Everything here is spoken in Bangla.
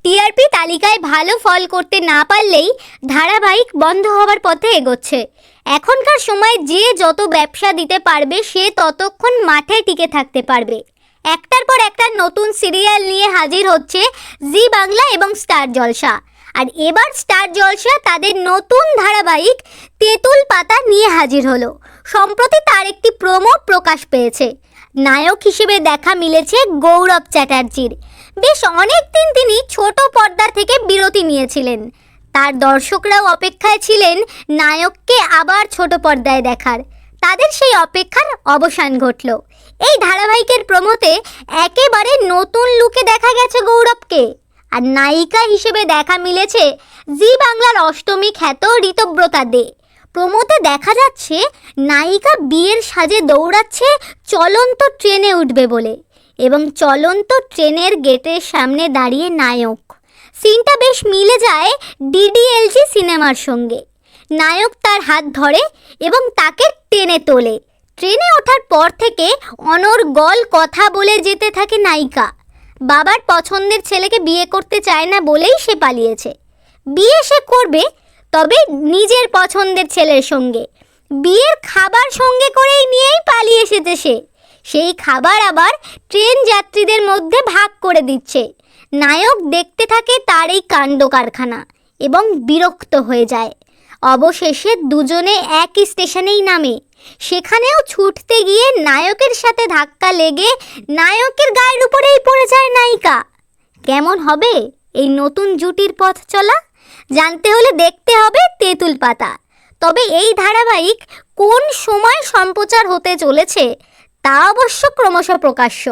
টিআরপি তালিকায় ভালো ফল করতে না পারলেই ধারাবাহিক বন্ধ হওয়ার পথে এগোচ্ছে। এখনকার সময় যে যত ব্যবসা দিতে পারবে সে ততক্ষণ মাঠে টিকে থাকতে পারবে। একটার পর একটা নতুন সিরিয়াল নিয়ে হাজির হচ্ছে জি বাংলা এবং স্টার জলসা। আর এবার স্টার জলসা তাদের নতুন ধারাবাহিক তেঁতুল পাতা নিয়ে হাজির হলো। সম্প্রতি তার একটি প্রোমো প্রকাশ পেয়েছে। নায়ক হিসেবে দেখা মিলেছে গৌরব চ্যাটার্জির। বেশ অনেক দিন তিনি ছোট পর্দা থেকে বিরতি নিয়েছিলেন। তার দর্শকরাও অপেক্ষায় ছিলেন নায়ককে আবার ছোট পর্দায় দেখার। তাদের সেই অপেক্ষার অবসান ঘটল। এই ধারাবাহিকের প্রোমোতে একেবারে নতুন লুকে দেখা গেছে গৌরবকে। আর নায়িকা হিসেবে দেখা মিলেছে জি বাংলার অষ্টমী খ্যাত ঋতব্রতা দে। প্রোমোতে দেখা যাচ্ছে নায়িকা বিয়ের সাজে দৌড়াচ্ছে চলন্ত ট্রেনে উঠবে বলে, এবং চলন্ত ট্রেনের গেটের সামনে দাঁড়িয়ে নায়ক। সিনটা বেশ মিলে যায় ডিডিএলজি সিনেমার সঙ্গে। নায়ক তার হাত ধরে এবং তাকে টেনে তোলে। ট্রেনে ওঠার পর থেকে অনর্গল কথা বলে যেতে থাকে নায়িকা। বাবার পছন্দের ছেলেকে বিয়ে করতে চায় না বলেই সে পালিয়েছে। বিয়ে সে করবে, তবে নিজের পছন্দের ছেলের সঙ্গে। বিয়ের খাবার সঙ্গে করেই নিয়েই পালিয়ে এসেছে সে। সেই খাবার আবার ট্রেন যাত্রীদের মধ্যে ভাগ করে দিচ্ছে। নায়ক দেখতে থাকে তার এই কাণ্ড কারখানা এবং বিরক্ত হয়ে যায়। অবশেষে দুজনে একই স্টেশনেই নামে। সেখানেও ছুটতে গিয়ে নায়কের সাথে ধাক্কা লেগে নায়কের গায়ের উপরেই পড়ে যায় নায়িকা। কেমন হবে এই নতুন জুটির পথ চলা? জানতে হলে দেখতে হবে তেঁতুল পাতা। তবে এই ধারাবাহিক কোন সময় সম্প্রচার হতে চলেছে তা অবশ্য ক্রমশ প্রকাশ্য।